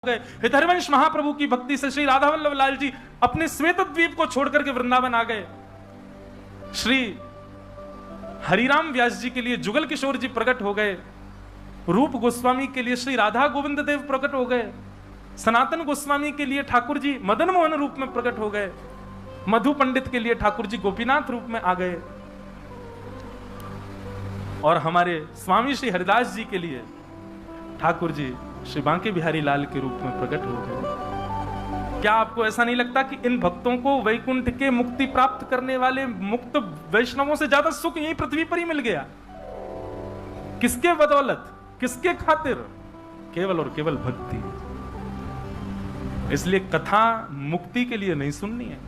गए। हरिवंश महाप्रभु की भक्ति से श्री राधा वल्लभ लाल जी अपने श्वेत द्वीप को छोड़कर के वृंदावन आ गए। श्री हरिराम व्यास जी के लिए जुगल किशोर जी प्रकट हो गए। रूप गोस्वामी के लिए श्री राधा गोविंद देव प्रकट हो गए। सनातन गोस्वामी के लिए ठाकुर जी मदन मोहन रूप में प्रकट हो गए। मधु पंडित के लिए ठाकुर जी गोपीनाथ रूप में आ गए। और हमारे स्वामी श्री हरिदास जी के लिए ठाकुर जी श्री बांके बिहारी लाल के रूप में प्रकट हो गए। क्या आपको ऐसा नहीं लगता कि इन भक्तों को वैकुंठ के मुक्ति प्राप्त करने वाले मुक्त वैष्णवों से ज्यादा सुख यही पृथ्वी पर ही मिल गया? किसके बदौलत, किसके खातिर? केवल और केवल भक्ति। इसलिए कथा मुक्ति के लिए नहीं सुननी है,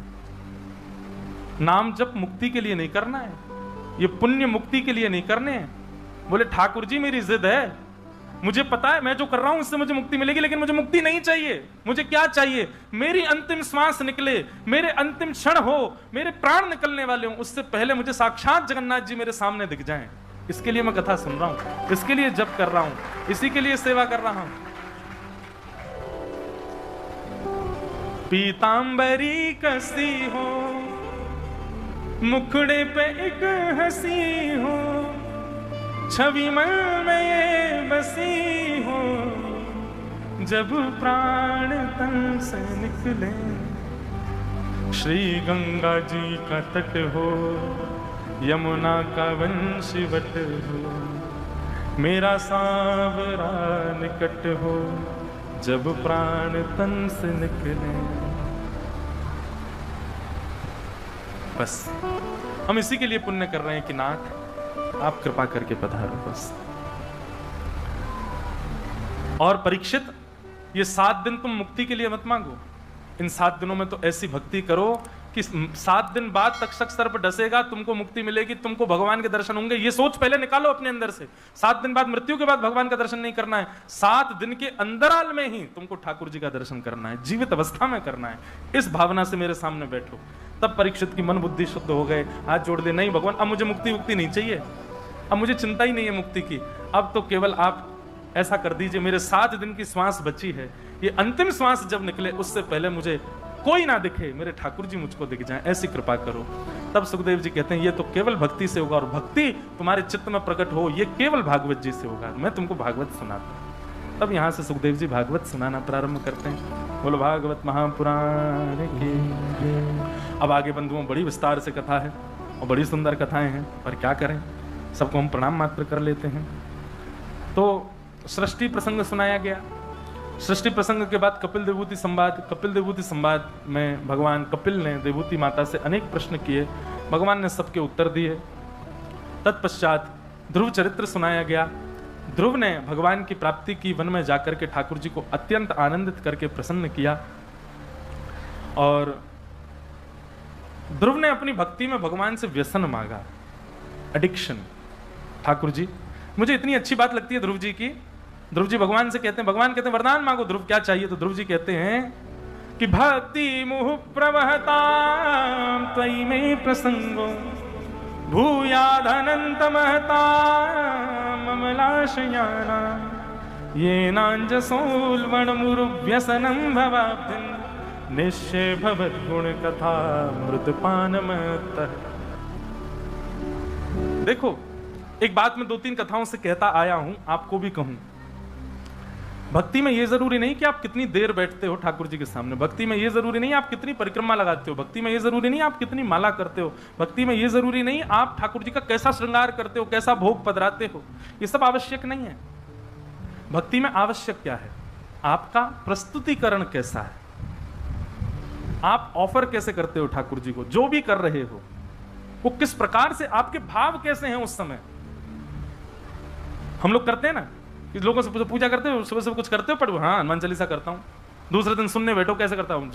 नाम जप मुक्ति के लिए नहीं करना है, ये पुण्य मुक्ति के लिए नहीं करने हैं। बोले ठाकुर जी मेरी जिद है, मुझे पता है मैं जो कर रहा हूं उससे मुझे मुक्ति मिलेगी, लेकिन मुझे मुक्ति नहीं चाहिए। मुझे क्या चाहिए? मेरी अंतिम श्वास निकले, मेरे अंतिम क्षण हो, मेरे प्राण निकलने वाले हो, उससे पहले मुझे साक्षात जगन्नाथ जी मेरे सामने दिख जाएं। इसके लिए मैं कथा सुन रहा हूं, इसके लिए जप कर रहा हूं, इसी के लिए सेवा कर रहा हूं। पीतांबरी कसी हो, मुखड़े पे एक हंसी हो, छवि मन में ये बसी हो, जब प्राण तन से निकले। श्री गंगा जी का तट हो, यमुना का वंशवट हो, मेरा सांवरा निकट हो, जब प्राण तन से निकले। बस हम इसी के लिए पुण्य कर रहे हैं कि नाथ आप कृपा करके पधारो बस। और परीक्षित, ये 7 दिन तुम मुक्ति के लिए मत मांगो। इन 7 दिनों में तो ऐसी भक्ति करो कि 7 दिन बाद तक्षक सर्प डसेगा, तुमको मुक्ति मिलेगी, तुमको भगवान के दर्शन होंगे। ये सोच पहले निकालो अपने अंदर से। 7 दिन बाद, मृत्यु के बाद भगवान का दर्शन नहीं करना है, 7 दिन के अंतराल में ही तुमको ठाकुर जी का दर्शन करना है, जीवित अवस्था में करना है। इस भावना से मेरे सामने बैठो। तब परीक्षित की मन बुद्धि शुद्ध हो गए, हाथ जोड़ दे, नहीं भगवान अब मुझे मुक्ति नहीं चाहिए, अब मुझे चिंता ही नहीं है मुक्ति की, अब तो केवल आप ऐसा कर दीजिए, मेरे 7 दिन की श्वास बची है, ये अंतिम श्वास जब निकले उससे पहले मुझे कोई ना दिखे, मेरे ठाकुर जी मुझको दिख जाएं, ऐसी कृपा करो। तब सुखदेव जी कहते हैं ये तो केवल भक्ति से होगा, और भक्ति तुम्हारे चित्त में प्रकट हो ये केवल भागवत जी से होगा। मैं तुमको भागवत सुनाता हूं। तब यहां से सुखदेव जी भागवत सुनाना प्रारंभ करते हैं। बोलो भागवत महापुराण की। अब आगे बंधुओं बड़ी विस्तार से कथा है और बड़ी सुंदर कथाएं हैं, पर क्या करें, सबको हम प्रणाम मात्र कर लेते हैं। तो सृष्टि प्रसंग सुनाया गया। सृष्टि प्रसंग के बाद कपिल देवूति संवाद। कपिल देवूति संवाद में भगवान कपिल ने देवूति माता से अनेक प्रश्न किए, भगवान ने सबके उत्तर दिए। तत्पश्चात ध्रुव चरित्र सुनाया गया। ध्रुव ने भगवान की प्राप्ति की, वन में जाकर के ठाकुर जी को अत्यंत आनंदित करके प्रसन्न किया। और ध्रुव ने अपनी भक्ति में भगवान से व्यसन मांगा, एडिक्शन। ठाकुर जी, मुझे इतनी अच्छी बात लगती है ध्रुव जी की। ध्रुव जी भगवान से कहते हैं, भगवान कहते हैं वरदान मांगो। ध्रुव क्या चाहिए? तो ध्रुव जी कहते हैं कि भक्ति मुह प्रवहता त्वयि में प्रसंगो, भूयादनंत महता ममलाशयाना, ये नांजसोल्वण मुरु व्यसनं भवाब्धिं, निश्चय भवत गुण कथा मृतपान मत। देखो, एक बात मैं 2-3 कथाओं से कहता आया हूं, आपको भी कहूं। भक्ति में यह जरूरी नहीं कि आप कितनी देर बैठते हो ठाकुर जी के सामने, भक्ति में यह जरूरी नहीं आप कितनी परिक्रमा लगाते हो, भक्ति में यह जरूरी नहीं आप कितनी माला करते हो, भक्ति में यह जरूरी नहीं आप ठाकुर जी का कैसा श्रृंगार करते हो, कैसा भोग पधराते हो, ये सब आवश्यक नहीं है। भक्ति में आवश्यक क्या है? आपका प्रस्तुतिकरण कैसा है, आप ऑफर कैसे करते हो ठाकुर जी को, जो भी कर रहे हो वो किस प्रकार से, आपके भाव कैसे हैं उस समय। हम लोग करते हैं ना कि लोगों से पूजा करते हो, सुबह सुबह कुछ करते हो, पढ़ो, हाँ हनुमान चालीसा करता हूँ। दूसरे दिन सुनने बैठो, कैसे करता हूँ,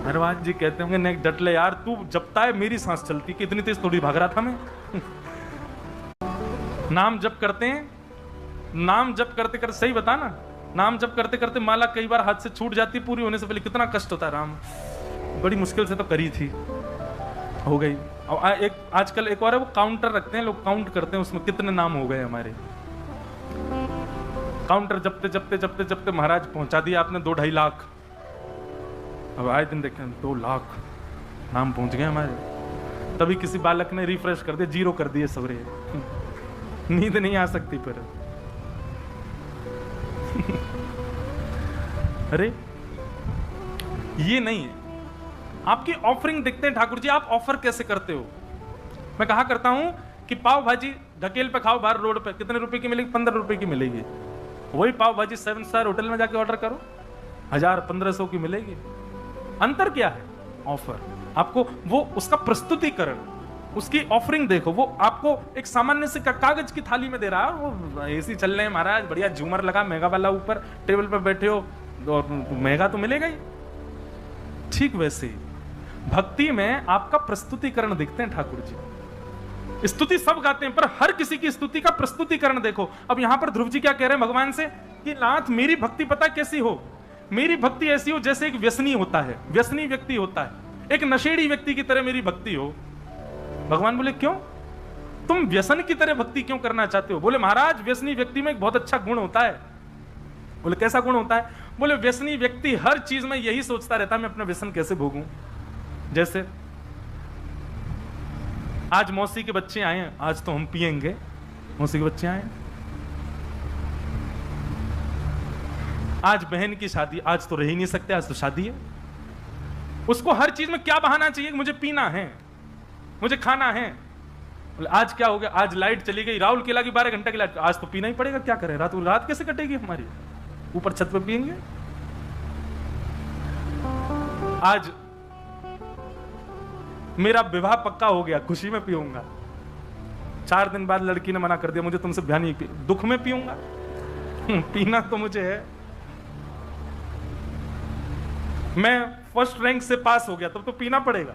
हनुमान जी कहते होंगे नेक डट ले यार, तू जपता है मेरी सांस चलती, कि इतनी तेज थोड़ी भाग रहा था मैं। नाम जप करते हैं, नाम जप करते करते, सही बता ना, नाम जप करते करते माला कई बार हाथ से छूट जाती, पूरी होने से पहले कितना कष्ट होता है। राम बड़ी मुश्किल से तो करी थी, हो गई। और एक आजकल एक और है, वो काउंटर रखते हैं लोग, काउंट करते हैं उसमें कितने नाम हो गए हमारे। काउंटर जपते जपते जपते जपते महाराज पहुंचा दिया आपने 2-2.5 लाख। अब आए दिन देखें 2 लाख नाम पहुंच गए हमारे। तभी किसी बालक ने रिफ्रेश कर दिया, 0 कर दिए सवरे। नींद नहीं आ सकती फिर। अरे ये नहीं है। आपकी ऑफरिंग देखते हैं ठाकुर जी, आप ऑफर कैसे करते हो। मैं कहा करता हूं कि पाव भाजी ढकेल पे खाओ बाहर रोड पे, कितने रुपए की मिलेगी? 15 रुपए की मिलेगी। वही पाव भाजी 7 स्टार होटल में जाके ऑर्डर करो, 1000-1500 की मिलेगी। अंतर क्या है? ऑफर। आपको वो उसका प्रस्तुतिकरण, उसकी ऑफरिंग देखो। वो आपको एक सामान्य से कागज की थाली में दे रहा है, वो एसी चल रहे हैं महाराज, बढ़िया झूमर लगा महंगा वाला, ऊपर टेबल पर बैठे हो और महंगा तो मिलेगा ही। ठीक वैसे ही भक्ति में आपका प्रस्तुतिकरण देखते हैं ठाकुर जी। स्तुति सब गाते हैं, पर हर किसी की स्तुति का प्रस्तुतिकरण देखो। अब यहां पर ध्रुव जी क्या कह रहे हैं भगवान से कि नाथ मेरी भक्ति पता कैसी हो? मेरी भक्ति ऐसी हो जैसे एक व्यसनी होता है, व्यसनी व्यक्ति होता है, एक नशेड़ी व्यक्ति की तरह मेरी भक्ति हो। भगवान बोले क्यों? तुम व्यसन की तरह भक्ति क्यों करना चाहते हो? बोले महाराज व्यसनी व्यक्ति में एक बहुत अच्छा गुण होता है। बोले कैसा गुण होता है? बोले व्यसनी व्यक्ति हर चीज में यही सोचता रहता है मैं अपना व्यसन कैसे भोगूं। जैसे आज मौसी के बच्चे आए हैं, आज तो हम पिएंगे। मौसी के बच्चे आए, आज बहन की शादी, आज तो रह ही नहीं सकते, आज तो शादी है। उसको हर चीज में क्या बहाना चाहिए? मुझे पीना है, मुझे खाना है। आज क्या हो गया? आज लाइट चली गई, राहुल केला की 12 घंटे की लाइट, आज तो पीना ही पड़ेगा। क्या करें? रात कैसे कटेगी हमारी? ऊपर छत पे पिएंगे। आज मेरा विवाह पक्का हो गया, खुशी में पीऊंगा। 4 दिन बाद लड़की ने मना कर दिया, मुझे तुमसे ब्याह नहीं, दुख में पीऊंगा। पीना तो मुझे है। मैं फर्स्ट रैंक से पास हो गया, तब तो पीना पड़ेगा।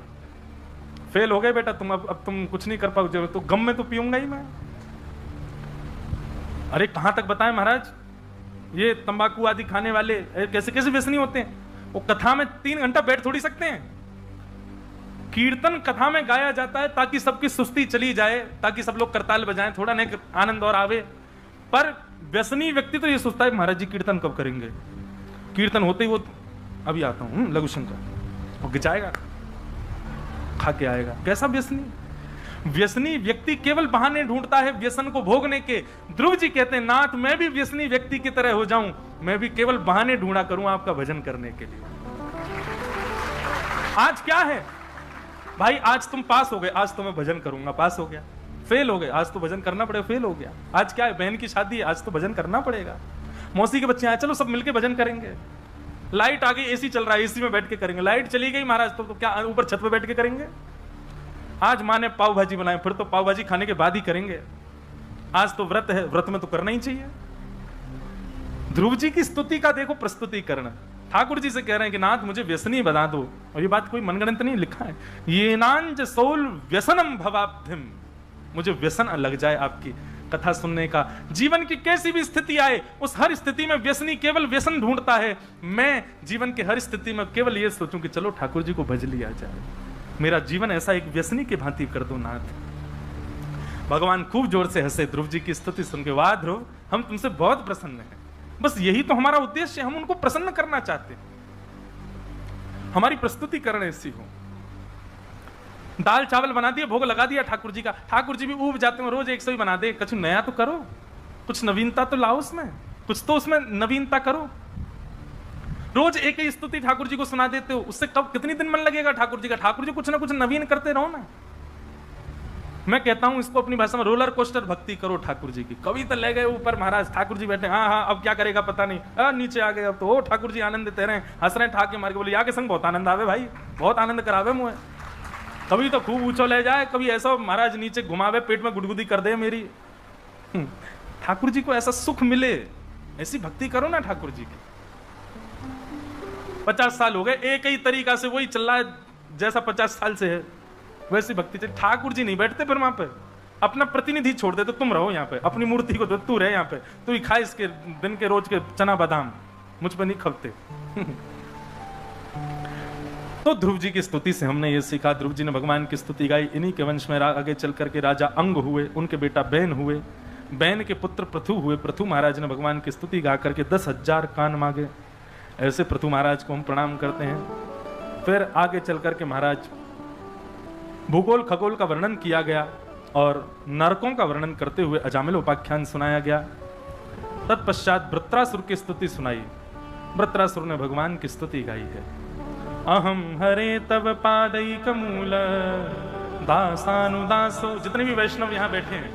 फेल हो गए बेटा तुम, अब तुम कुछ नहीं कर पाओगे, तो गम में तो पीऊंगा ही मैं। अरे कहां तक बताएं महाराज, ये तंबाकू आदि खाने वाले कैसे कैसे व्यसनी होते हैं। वो कथा में 3 घंटा बैठ थोड़ी सकते हैं। कीर्तन कथा में गाया जाता है ताकि सबकी सुस्ती चली जाए, ताकि सब लोग करताल बजाएं, थोड़ा नहीं आनंद और आवे। पर व्यसनी व्यक्ति तो ये सोचता है महाराज जी कीर्तन कब करेंगे। कीर्तन होते ही वो अभी आता हूं लघु शंकर, वो गिचाएगा, खा के आएगा। कैसा व्यसनी? व्यसनी व्यक्ति केवल बहाने ढूंढता है व्यसन को भोगने के। ध्रुव जी कहते हैं नाथ मैं भी व्यसनी व्यक्ति की तरह हो जाऊं, मैं भी केवल बहाने ढूंढा करूं आपका भजन करने के लिए। आज क्या है भाई, आज तुम पास हो गए, आज तो मैं भजन करूंगा। पास हो गया, फेल हो गए, आज तो भजन करना पड़ेगा। फेल हो गया, आज क्या है, बहन की शादी है, आज तो भजन करना पड़ेगा। मौसी के बच्चे आए, चलो सब मिलके भजन करेंगे। लाइट आ गई, एसी चल रहा है, एसी में बैठ के करेंगे। लाइट चली गई महाराज, तो क्या ऊपर छत पे बैठ के करेंगे। आज माँ ने पाव भाजी बनाए, फिर तो पाव भाजी खाने के बाद ही करेंगे। आज तो व्रत है, व्रत में तो करना ही चाहिए। ध्रुव जी की स्तुति का देखो प्रस्तुतिकरण। ठाकुर जी से कह रहे हैं कि नाथ मुझे व्यसनी बना दो। और ये बात कोई मनगढ़ंत नहीं, लिखा है ये नांज सोल व्यसनम भवाब्धिम, मुझे व्यसन लग जाए आपकी कथा सुनने का। जीवन की कैसी भी स्थिति आए, उस हर स्थिति में व्यसनी केवल व्यसन ढूंढता है। मैं जीवन की हर स्थिति में केवल ये सोचूं कि चलो ठाकुर जी को भज लिया जाए। मेरा जीवन ऐसा एक व्यसनी की भांति कर दो नाथ। भगवान खूब जोर से हंसे ध्रुव जी की स्तुति सुन के। वाह ध्रुव, हम तुमसे बहुत प्रसन्न हैं। बस यही तो हमारा उद्देश्य है, हम उनको प्रसन्न करना चाहते हैं। हमारी प्रस्तुतिकरण ऐसी हो। दाल चावल बना दिए, भोग लगा दिया ठाकुर जी का। ठाकुर जी भी ऊब जाते हैं, रोज 100 ही बना दे। कुछ नया तो करो, कुछ नवीनता तो लाओ उसमें, कुछ तो उसमें नवीनता करो। रोज एक ही स्तुति ठाकुर जी को सुना देते हो, उससे कब कितनी दिन मन लगेगा ठाकुर जी का। ठाकुर जी कुछ ना कुछ नवीन करते रहो ना। मैं कहता हूं इसको अपनी भाषा में रोलर कोस्टर भक्ति करो ठाकुर जी की। कभी तो ले गए ऊपर महाराज, ठाकुर जी बैठे, हाँ हाँ अब क्या करेगा पता नहीं, नीचे आ गए। अब तो ठाकुर जी आनंद देते रहे, हंस रहे, ठाके मार के बोले आगे संग बहुत आनंद आवे भाई, बहुत आनंद करावे मुझे। कभी तो खूब ऊंचो ले जाए, कभी ऐसा महाराज नीचे घुमावे, पेट में गुदगुदी कर दे मेरी। ठाकुर जी को ऐसा सुख मिले, ऐसी भक्ति करो ना ठाकुर जी की। 50 साल हो गए, एक ही तरीका से वही चल रहा है जैसा 50 साल से है, वैसी भक्ति चाहिए। ठाकुर जी नहीं बैठते फिर वहां पे, अपना प्रतिनिधि छोड़ दे, तो तुम रहो यहाँ पे, अपनी मूर्ति को तो तू रहे यहाँ पे, तू ही खा इसके दिन के रोज के चना बादाम, मुझ पे नहीं खपते। तो ध्रुव जी की स्तुति से हमने ये सीखा, ध्रुव जी ने भगवान की स्तुति गाई। इन्हीं के वंश में आगे चल करके राजा अंग हुए, उनके बेटा बैन हुए, बैन के पुत्र पृथु हुए। पृथु महाराज ने भगवान की स्तुति गा करके 10,000 कान मांगे। ऐसे पृथु महाराज को हम प्रणाम करते हैं। फिर आगे चल करके महाराज भूगोल खगोल का वर्णन किया गया और नरकों का वर्णन करते हुए अजामिल उपाख्यान सुनाया गया। तत्पश्चात वृत्रासुर की स्तुति सुनाई। वृत्रासुर ने भगवान की स्तुति गाई है। अहम हरे तव पादैक मूल दासानुदासो। जितने भी वैष्णव यहां बैठे हैं,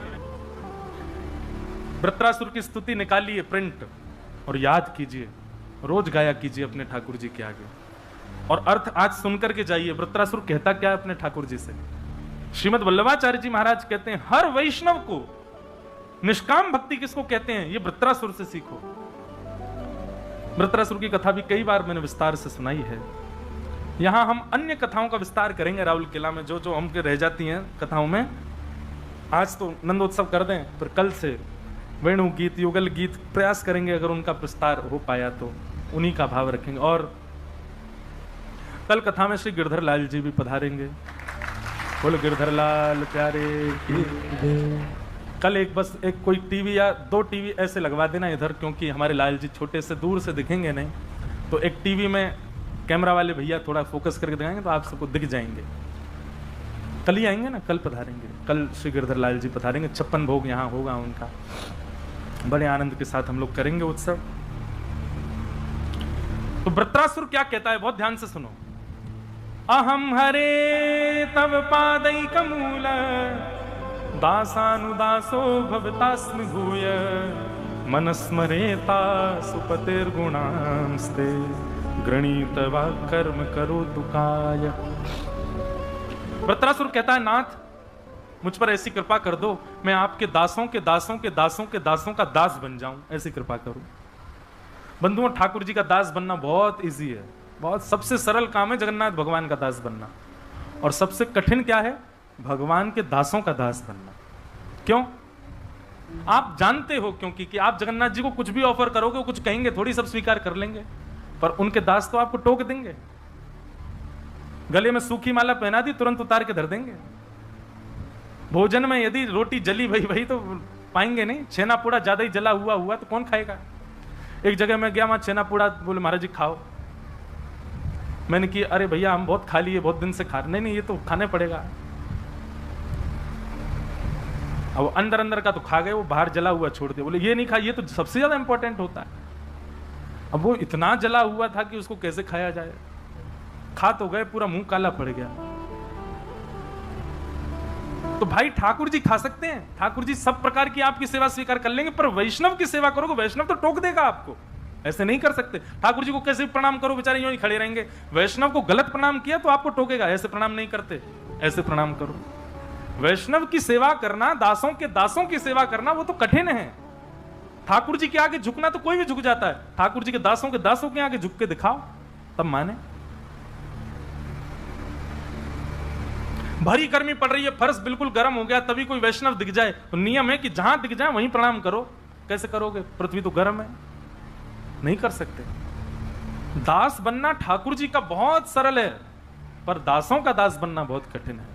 वृत्रासुर की स्तुति निकालिए प्रिंट और याद कीजिए, रोज गाया कीजिए अपने ठाकुर जी के आगे, और अर्थ आज सुनकर के जाइए वृत्रासुर कहता क्या है अपने ठाकुर जी से। श्रीमद वल्लभाचार्य जी महाराज कहते हैं हर वैष्णव को निष्काम भक्ति किसको कहते हैं, ये वृत्रासुर से सीखो। वृत्रासुर की कथा भी कई बार मैंने विस्तार से सुनाई है। यहां हम अन्य कथाओं का विस्तार करेंगे राहुल किला में, जो जो हमके रह जाती हैं कथाओं में। आज तो नंदोत्सव कर दें, फिर कल से वेणु गीत युगल गीत प्रयास करेंगे, अगर उनका विस्तार हो पाया तो उन्हीं का भाव रखेंगे। और कल कथा में श्री गिरधर लाल जी भी पधारेंगे। बोलो गिरधर लाल प्यारे की। कल बस एक कोई टीवी या 2 टीवी ऐसे लगवा देना इधर, क्योंकि हमारे लाल जी छोटे से दूर से दिखेंगे नहीं, तो एक टीवी में कैमरा वाले भैया थोड़ा फोकस करके दिखाएंगे तो आप सबको दिख जाएंगे। कल ही आएंगे ना, कल पधारेंगे। कल श्री गिरधर लाल जी पधारेंगे। 56 भोग यहाँ होगा उनका, बड़े आनंद के साथ हम लोग करेंगे उत्सव। तो वृत्रासुर क्या कहता है, बहुत ध्यान से सुनो। अहम हरे तव पादैक मूल दासानुदासो भवतास्मि भूय मनस्मरेता सुपतिर्गुणांस्ते गृणीत वा कर्म करो तुकाय। वृत्रासुर कहता है नाथ मुझ पर ऐसी कृपा कर दो, मैं आपके दासों के दासों के दासों के दासों का दास बन जाऊं, ऐसी कृपा करो। बंधुओं, ठाकुर जी का दास बनना बहुत इजी है, बहुत सबसे सरल काम है जगन्नाथ भगवान का दास बनना। और सबसे कठिन क्या है, भगवान के दासों का दास बनना। क्यों? आप जानते हो क्योंकि कि आप जगन्नाथ जी को कुछ भी ऑफर करोगे, कुछ कहेंगे थोड़ी सब स्वीकार कर लेंगे, पर उनके दास तो आपको टोक देंगे। गले में सूखी माला पहना दी, तुरंत उतार के धर देंगे। भोजन में यदि रोटी जली भई तो पाएंगे नहीं, छेना पूड़ा ज्यादा ही जला हुआ तो कौन खाएगा। एक जगह मैं गया, वहां छेना पूड़ा, बोले महाराज जी खाओ। मैंने कि अरे भैया हम बहुत खा लिए, बहुत दिन से खा रहे। नहीं ये तो खाने पड़ेगा। अब अंदर अंदर का तो खा गए, वो बाहर जला हुआ छोड़ दिया। बोले ये नहीं खा, ये तो सबसे ज्यादा इंपॉर्टेंट होता है। अब वो इतना जला हुआ था कि उसको कैसे खाया जाए। खा तो गए, पूरा मुंह काला पड़ गया। तो भाई ठाकुर जी खा सकते हैं, ठाकुर जी सब प्रकार की आपकी सेवा स्वीकार कर लेंगे, पर वैष्णव की सेवा करोगे वैष्णव तो टोक देगा आपको। ऐसे नहीं कर सकते। ठाकुर जी को कैसे प्रणाम करो, बेचारे यूं ही खड़े रहेंगे। वैष्णव को गलत प्रणाम किया तो आपको टोकेगा, ऐसे प्रणाम नहीं करते, ऐसे प्रणाम करो। वैष्णव की सेवा करना, दासों के दासों की सेवा करना, वो तो कठिन है। ठाकुर जी के आगे झुकना तो कोई भी झुक जाता है, ठाकुर जी के दासों के आगे झुक के दिखाओ, तब माने। भरी गर्मी पड़ रही है, फर्श बिल्कुल गर्म हो गया, तभी कोई वैष्णव दिख जाए तो नियम है कि जहां दिख जाए वहीं प्रणाम करो। कैसे करोगे, पृथ्वी तो गर्म है, नहीं कर सकते। दास बनना ठाकुर जी का बहुत सरल है, पर दासों का दास बनना बहुत कठिन है।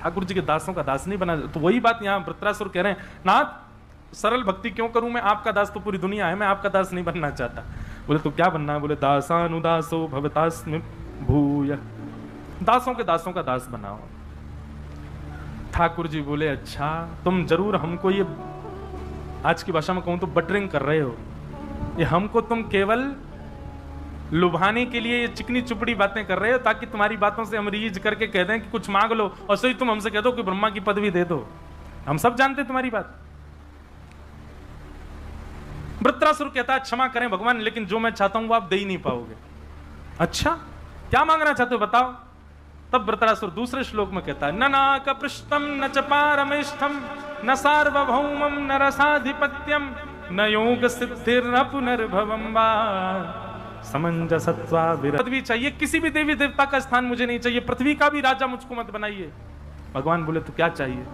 ठाकुर जी के दासों का दास नहीं बना। तो वही बात यहां वृत्रासुर कह रहे हैं, नाथ सरल भक्ति क्यों करूं मैं, आपका दास तो पूरी दुनिया है, मैं आपका दास नहीं बनना चाहता। बोले तो क्या बनना है, बोले दासानुदासो भवतास्मि भूय, दासों के दासों का दास बनाओ। ठाकुर जी बोले अच्छा, तुम जरूर हमको ये, आज की भाषा में कहूं तो बटरिंग कर रहे हो। ये हमको तुम केवल लुभाने के लिए ये चिकनी चुपड़ी बातें कर रहे हो, ताकि तुम्हारी बातों से हम रीझ करके कह दें कि कुछ मांग लो, और सही तुम हमसे कह दो कि ब्रह्मा की पदवी दे दो। हम सब जानते तुम्हारी बात। वृत्रासुर कहता है क्षमा करें भगवान, लेकिन जो मैं चाहता हूं वो आप दे ही नहीं पाओगे। अच्छा क्या मांगना चाहते हो बताओ। तब वृत्रासुर दूसरे श्लोक में कहता है, न नाक पृष्ठम न च पारमेष्ठम न सार्वभौमम न रसाधिपत्यम न योग सिद्धिर्न पुनर्भवम वा समंजसत्वा विरत। पृथ्वी चाहिए, किसी भी देवी देवता का स्थान मुझे नहीं चाहिए, पृथ्वी का भी राजा मुझको मत बनाइए। भगवान बोले तो क्या चाहिए,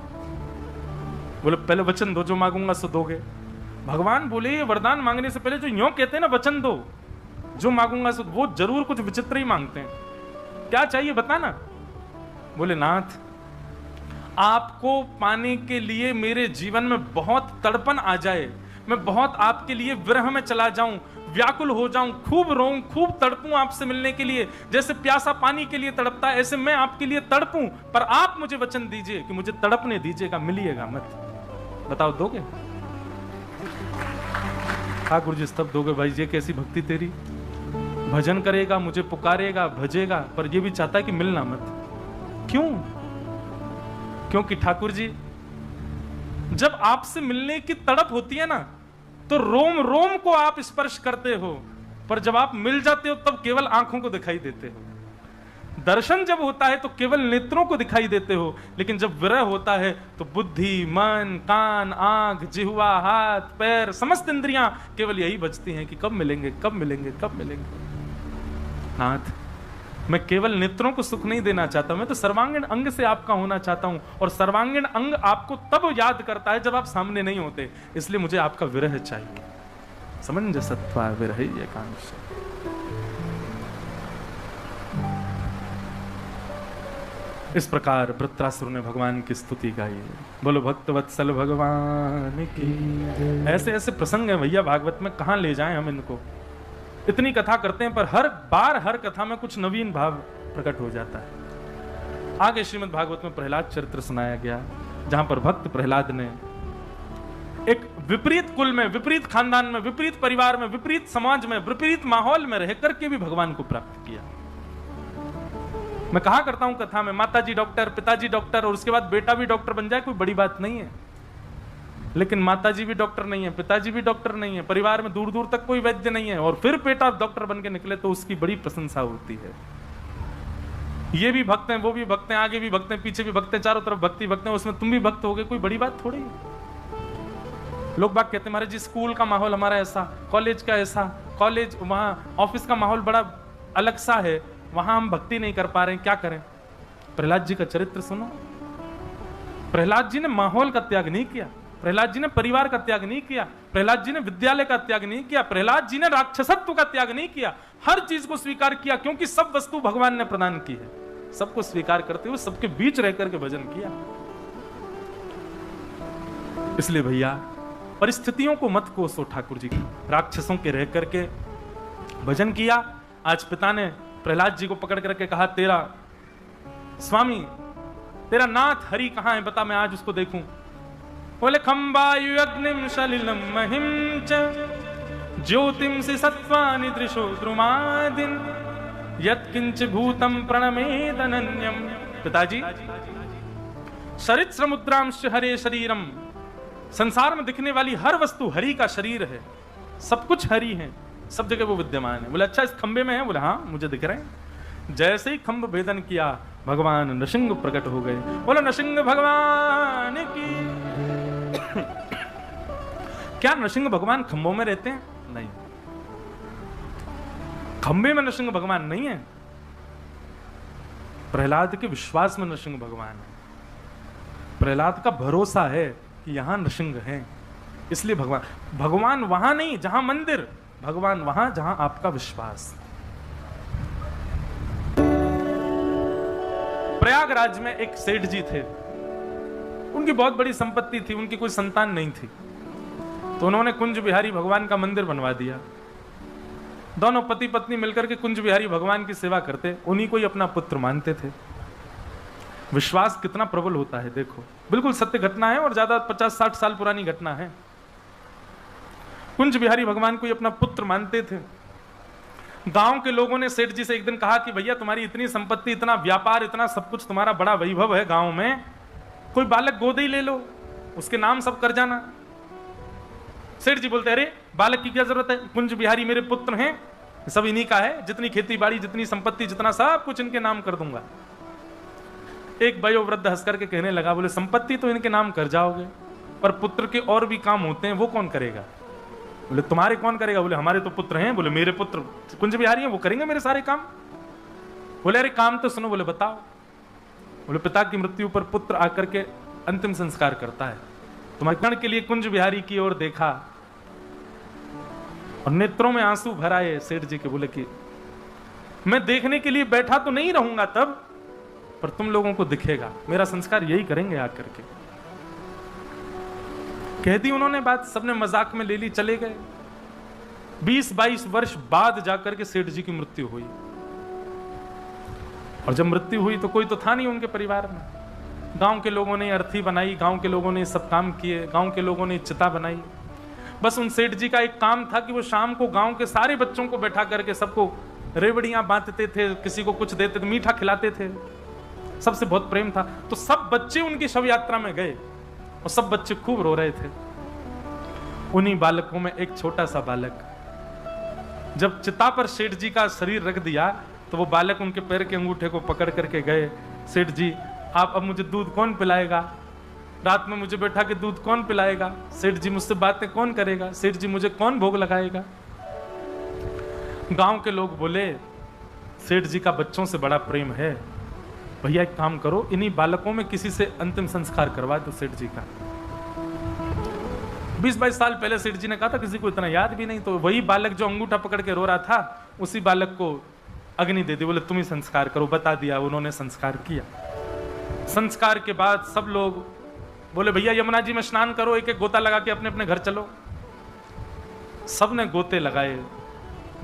बोले पहले वचन दो, जो मांगूंगा सो दोगे। भगवान बोले ये वरदान मांगने से पहले जो यूं कहते हैं ना वचन दो, जो मांगूंगा सो, वो जरूर कुछ विचित्र ही मांगते हैं। क्या चाहिए बताना। बोले नाथ, आपको पाने के लिए मेरे जीवन में बहुत तड़पन आ जाए, मैं बहुत आपके लिए विरह में चला जाऊं, व्याकुल हो जाऊं, खूब रोऊं, खूब तड़पूं आपसे मिलने के लिए, जैसे प्यासा पानी के लिए तड़पता है, ऐसे मैं आपके लिए तड़पूं, पर आप मुझे वचन दीजिए कि मुझे तड़पने दीजिएगा, मिलिएगा मत। बताओ दोगे? ठाकुर जी स्तब्ध दोगे, भाई ये कैसी भक्ति तेरी, भजन करेगा, मुझे पुकारेगा, भजेगा, पर ये भी चाहता है कि मिलना मत। क्यों? क्योंकि ठाकुर जी, जब आपसे मिलने की तड़प होती है ना, तो रोम रोम को आप स्पर्श करते हो, पर जब आप मिल जाते हो तब केवल आंखों को दिखाई देते हो। दर्शन जब होता है तो केवल नेत्रों को दिखाई देते हो, लेकिन जब विरह होता है तो बुद्धि, मन, कान, आंख, जिह्वा, हाथ, पैर, समस्त इंद्रियां केवल यही बजती हैं कि कब मिलेंगे, कब मिलेंगे, कब मिलेंगे। नाथ, मैं केवल नेत्रों को सुख नहीं देना चाहता, मैं तो सर्वांगीण अंग से आपका होना चाहता हूं, और सर्वांगीण अंग आपको तब याद करता है जब आप सामने नहीं होते, इसलिए मुझे आपका विरह चाहिए। समंजसत्वा विरह एकांश। इस प्रकार वृत्रासुर ने भगवान की स्तुति गाई। बोलो भक्त वत्सल भगवान की। ऐसे ऐसे प्रसंग हैं भैया भागवत में, कहां ले जाएं हम इनको। इतनी कथा करते हैं पर हर बार हर कथा में कुछ नवीन भाव प्रकट हो जाता है। आगे श्रीमद् भागवत में प्रहलाद चरित्र सुनाया गया, जहां पर भक्त प्रहलाद ने एक विपरीत कुल में, विपरीत खानदान में, विपरीत परिवार में, विपरीत समाज में, विपरीत माहौल में रह करके भी भगवान को प्राप्त किया। मैं कहा करता हूं कथा में, माताजी डॉक्टर, पिताजी डॉक्टर, और उसके बाद बेटा भी डॉक्टर बन जाए, कोई बड़ी बात नहीं है। लेकिन माताजी भी डॉक्टर नहीं है, पिताजी भी डॉक्टर नहीं है, परिवार में दूर दूर तक कोई वैद्य नहीं है, और फिर बेटा डॉक्टर बन के निकले तो उसकी बड़ी प्रशंसा होती है। ये भी भक्त हैं, वो भी भक्त हैं, आगे भी भक्त हैं, पीछे भी भक्त हैं, चारों तरफ भक्ति भक्त हैं, उसमें तुम भी भक्त हो गए, कोई बड़ी बात थोड़ी है। लोग बात कहते हैं महाराज जी स्कूल का माहौल हमारा ऐसा, कॉलेज का ऐसा, कॉलेज वहां ऑफिस का माहौल बड़ा अलग सा है, वहां हम भक्ति नहीं कर पा रहे हैं, क्या करें। प्रहलाद जी का चरित्र सुनो। प्रहलाद जी ने माहौल का त्याग नहीं किया, प्रहलाद जी ने परिवार का त्याग नहीं किया, प्रहलाद जी ने विद्यालय का त्याग नहीं किया, प्रहलाद जी ने राक्षसत्व का त्याग नहीं किया, हर चीज को स्वीकार किया, क्योंकि सब वस्तु भगवान ने प्रदान की है। सबको स्वीकार करते हुए सबके बीच रह करके भजन किया। इसलिए भैया परिस्थितियों को मत कोसो ठाकुर जी, राक्षसों के रह करके भजन किया। आज पिता ने प्रहलाद जी को पकड़ करके कहा, तेरा स्वामी, तेरा नाथ हरि कहां है, बता, मैं आज उसको देखूं। बोले खंबायु अग्निम सलिलम महिम च ज्योतिम से सत्वानि दृशो द्रुमादिन यत्किंच भूतम प्रणमेद अनन्यम। पिताजी, सरित्र मुद्रांश हरे शरीरम, संसार में दिखने वाली हर वस्तु हरि का शरीर है, सब कुछ हरि है, सब जगह वो विद्यमान है। बोले अच्छा इस खंबे में है? बोले हाँ मुझे दिख रहे हैं। जैसे ही खंभ भेदन किया भगवान नृसिंह प्रकट हो गए। बोलो नृसिंह भगवान की। क्या नृसिंह भगवान खंभों में रहते हैं? नहीं, खंबे में नृसिंह भगवान नहीं है, प्रहलाद के विश्वास में नृसिंह भगवान है। प्रहलाद का भरोसा है कि यहां नृसिंह है, इसलिए भगवान वहां नहीं जहां मंदिर, भगवान वहां जहां आपका विश्वास। प्रयागराज में एक सेठ जी थे, उनकी बहुत बड़ी संपत्ति थी, उनकी कोई संतान नहीं थी, तो उन्होंने कुंज बिहारी भगवान का मंदिर बनवा दिया। दोनों पति पत्नी मिलकर के कुंज बिहारी भगवान की सेवा करते, उन्हीं को ही अपना पुत्र मानते थे। विश्वास कितना प्रबल होता है देखो, बिल्कुल सत्य घटना है और ज्यादा 50-60 साल पुरानी घटना है। कुंज बिहारी भगवान को ही अपना पुत्र मानते थे। गांव के लोगों ने सेठ जी से एक दिन कहा कि भैया तुम्हारी इतनी संपत्ति, इतना व्यापार, इतना सब कुछ, तुम्हारा बड़ा वैभव है गांव में, कोई बालक गोद ही ले लो, उसके नाम सब कर जाना। सेठ जी बोलते अरे बालक की क्या जरूरत है, कुंज बिहारी मेरे पुत्र हैं, सब इन्हीं का है, जितनी खेती बाड़ी, जितनी संपत्ति, जितना सब कुछ इनके नाम कर दूंगा। एक वयोवृद्ध हंस करके कहने लगा, बोले संपत्ति तो इनके नाम कर जाओगे, पर पुत्र के और भी काम होते हैं, वो कौन करेगा? बोले तुम्हारे कौन करेगा? बोले हमारे तो पुत्र हैं। बोले मेरे पुत्र कुंज बिहारी हैं, वो करेंगे मेरे सारे काम। बोले अरे काम तो सुनो। बोले बताओ। बोले पिता की मृत्यु पर पुत्र आकर के अंतिम संस्कार करता है, तुम्हारे कर्ण के लिए कुंज बिहारी की ओर देखा और नेत्रों में आंसू भर आए सेठ जी के। बोले कि मैं देखने के लिए बैठा तो नहीं रहूंगा तब, पर तुम लोगों को दिखेगा। मेरा संस्कार यही करेंगे आकर के। कह दी उन्होंने बात, सबने मजाक में ले ली, चले गए। 20-22 वर्ष बाद जाकर के सेठ जी की मृत्यु हुई। और जब मृत्यु हुई तो कोई तो था नहीं उनके परिवार में। गांव के लोगों ने अर्थी बनाई, गांव के लोगों ने सब काम किए, गांव के लोगों ने चिता बनाई। बस उन सेठ जी का एक काम था कि वो शाम को गांव के सारे बच्चों को बैठा करके सबको रेवड़ियां बांटते थे, किसी को कुछ देते थे, मीठा खिलाते थे। सबसे बहुत प्रेम था। तो सब बच्चे उनकी शव यात्रा में गए और सब बच्चे खूब रो रहे थे। उन्हीं बालकों में एक छोटा सा बालक, जब चिता पर सेठ जी का शरीर रख दिया तो वो बालक उनके पैर के अंगूठे को पकड़ करके गए, सेठ जी आप अब मुझे दूध कौन पिलाएगा? रात में मुझे बैठा के दूध कौन पिलाएगा? सेठ जी मुझसे बातें कौन करेगा? सेठ जी मुझे कौन भोग लगाएगा? गांव के लोग बोले सेठ जी का बच्चों से बड़ा प्रेम है, भैया एक काम करो, इन्हीं बालकों में किसी से अंतिम संस्कार करवा दो सेठ जी का। 20-22 साल पहले सेठ जी ने कहा था, किसी को इतना याद भी नहीं। तो वही बालक जो अंगूठा पकड़ के रो रहा था, उसी बालक को अग्नि दे दी, बोले तुम ही संस्कार करो। बता दिया, उन्होंने संस्कार किया। संस्कार के बाद सब लोग बोले भैया यमुना जी में स्नान करो, एक एक गोता लगा के अपने अपने घर चलो। सबने गोते लगाए।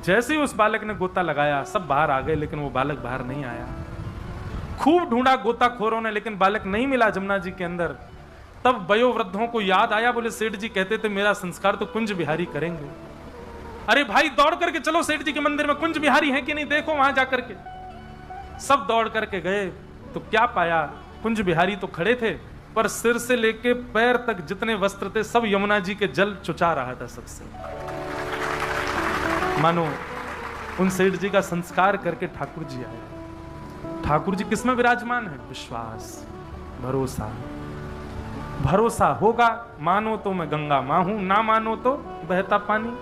जैसे ही उस बालक ने गोता लगाया सब बाहर आ गए, लेकिन वो बालक बाहर नहीं आया। खूब ढूंढा गोताखोरों ने, लेकिन बालक नहीं मिला जमुना जी के अंदर। तब वयोवृद्धों को याद आया, बोले सेठ जी कहते थे मेरा संस्कार तो कुंज बिहारी करेंगे। अरे भाई दौड़ करके चलो सेठ जी के मंदिर में, कुंज बिहारी है कि नहीं देखो वहां जाकर के। सब दौड़ करके गए तो क्या पाया, कुंज बिहारी तो खड़े थे, पर सिर से लेके पैर तक जितने वस्त्र थे सब यमुना जी के जल चुचा रहा था सबसे। मानो उन सेठ जी का संस्कार करके ठाकुर जी आए। ठाकुर जी किसमें विराजमान है? विश्वास, भरोसा। भरोसा होगा, मानो तो मैं गंगा मां हूं, ना मानो तो बहता पानी।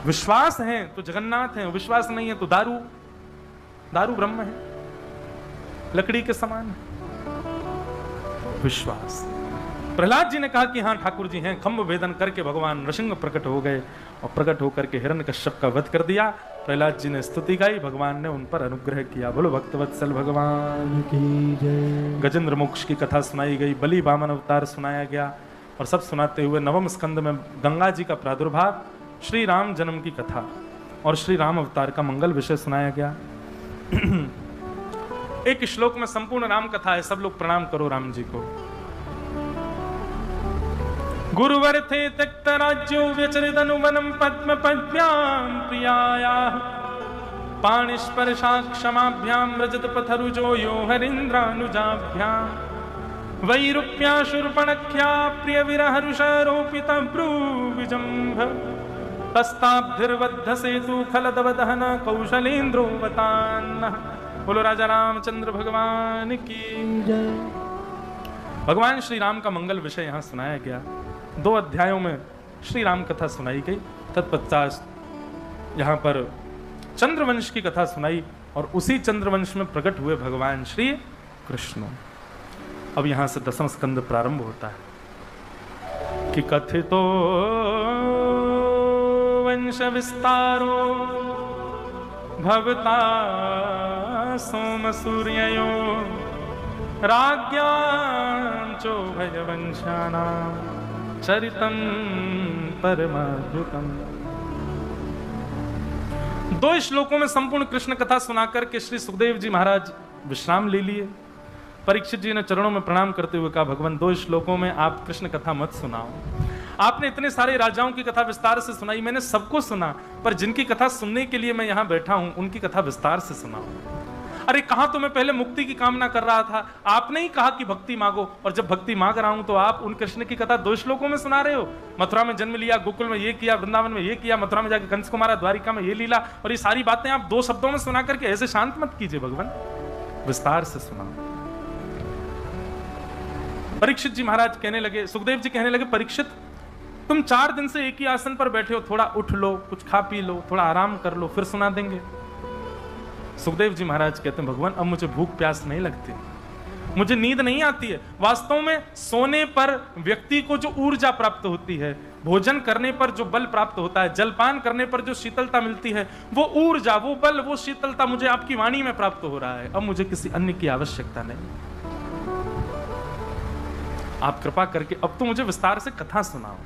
विश्वास है तो जगन्नाथ है, विश्वास नहीं है तो दारू ब्रह्म है, लकड़ी के समान है। विश्वास। प्रहलाद जी ने कहा कि हाँ ठाकुर जी हैं। खंभ भेदन करके भगवान नृसिंह प्रकट हो गए और प्रकट होकर के हिरण्यकश्यप का वध कर दिया। प्रहलाद जी ने स्तुति गाई, भगवान ने उन पर अनुग्रह किया। बोलो भक्तवत्सल भगवान की जय। गजेंद्र मोक्ष की कथा सुनाई गई, बलि वामन अवतार सुनाया गया, और सब सुनाते हुए नवम स्कंद में गंगा जी का प्रादुर्भाव, श्री राम जन्म की कथा और श्री राम अवतार का मंगल विषय सुनाया गया। एक श्लोक में संपूर्ण राम कथा है। सब लोग प्रणाम करो राम जी को। गुरुवर थे त्यक्त राज्यो व्यचरिदनुवनम पद्म पद्भ्याम प्रियायाः पाणिस्पर्शा क्षमाभ्याम रजत पथरुजो यो हरीन्द्रानुजाभ्याम वैरूप्या शूर्पणख्या प्रिय विरहरुषारोपित भ्रूविजम्भ तस्ताब्धिर्बद्ध सेतु खलदवदहन कौशलेन्द्रोवतान्नः। बोलो राजा रामचंद्र भगवान की जय। भगवान श्री राम का मंगल विषय यहाँ सुनाया गया। 2 अध्यायों में श्री राम कथा सुनाई गई। तत्पश्चात यहाँ पर चंद्रवंश की कथा सुनाई और उसी चंद्रवंश में प्रकट हुए भगवान श्री कृष्ण। अब यहाँ से 10वां स्कंद प्रारंभ होता है कि कथितो वंश विस्तारो भवता सोम सूर्ययो राज्ञांचो भयवंशानां चरितं परमाद्भुतम्। 2 श्लोकों में संपूर्ण कृष्ण कथा सुनाकर के श्री सुखदेव जी महाराज विश्राम ले लिए। परीक्षित जी ने चरणों में प्रणाम करते हुए कहा, भगवान 2 श्लोकों में आप कृष्ण कथा मत सुनाओ। आपने इतने सारे राजाओं की कथा विस्तार से सुनाई, मैंने सबको सुना, पर जिनकी कथा सुनने के लिए मैं यहां बैठा हूं उनकी कथा विस्तार से सुनाओ। अरे कहा तो मैं पहले मुक्ति की कामना कर रहा था, आपने ही कहा कि भक्ति मांगो, और जब भक्ति मांग रहा हूं तो आप उन कृष्ण की कथा 2 श्लोकों में सुना रहे हो। मथुरा में जन्म लिया, गोकुल में ये किया, वृंदावन में ये किया, मथुरा में जाकर कंस को मारा, द्वारिका में ये लीला, और ये सारी बातें आप 2 शब्दों में सुना करके ऐसे शांत मत कीजिए भगवान, विस्तार से सुनाओ। परीक्षित जी महाराज कहने लगे, सुखदेव जी कहने लगे, परीक्षित तुम 4 दिन से एक ही आसन पर बैठे हो, थोड़ा उठ लो, कुछ खा पी लो, थोड़ा आराम कर लो, फिर सुना देंगे। सुखदेव जी महाराज कहते हैं, भगवान अब मुझे भूख प्यास नहीं लगती, मुझे नींद नहीं आती है। वास्तव में सोने पर व्यक्ति को जो ऊर्जा प्राप्त होती है, भोजन करने पर जो बल प्राप्त होता है, जलपान करने पर जो शीतलता मिलती है, वो ऊर्जा, वो बल, वो शीतलता मुझे आपकी वाणी में प्राप्त हो रहा है। अब मुझे किसी अन्य की आवश्यकता नहीं। आप कृपा करके अब तो मुझे विस्तार से कथा सुनाओ।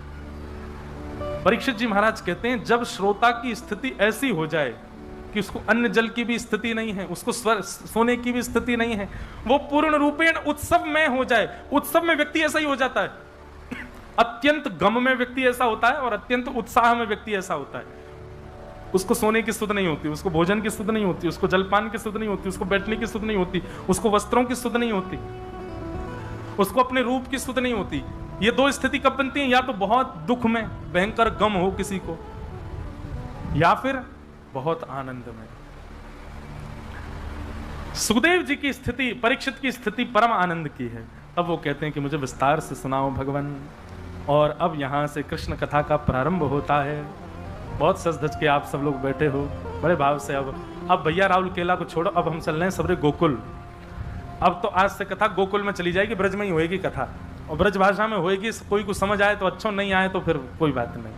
परीक्षित जी महाराज कहते हैं, जब श्रोता की स्थिति ऐसी हो जाए कि उसको अन्न जल की भी स्थिति नहीं है, उसको सोने की भी स्थिति नहीं है, वो पूर्ण रूपेण उत्सव में हो जाए। उत्सव में व्यक्ति ऐसा ही हो जाता है। अत्यंत गम में व्यक्ति ऐसा होता है और अत्यंत उत्साह में व्यक्ति ऐसा होता है। उसको सोने की सुध नहीं होती, उसको भोजन की सुध नहीं होती, उसको जलपान की सुध नहीं होती, उसको बैठने की सुध नहीं होती, उसको वस्त्रों की सुध नहीं होती, उसको अपने रूप की सुध नहीं होती। ये दो स्थिति कब बनती है? या तो बहुत दुख में भयंकर गम हो किसी को, या फिर बहुत आनंद में। सुखदेव जी की स्थिति, परीक्षित की स्थिति परम आनंद की है। अब वो कहते हैं कि मुझे विस्तार से सुनाओ भगवान। और अब यहां से कृष्ण कथा का प्रारंभ होता है। बहुत सज धज के आप सब लोग बैठे हो बड़े भाव से। अब भैया राहुल केला को छोड़ो, अब हम चल रहे हैं सबरे गोकुल। अब तो आज से कथा गोकुल में चली जाएगी, ब्रज में ही होएगी कथा, और ब्रज भाषा में होएगी। कोई को समझ आए तो अच्छा, नहीं आए तो फिर कोई बात नहीं।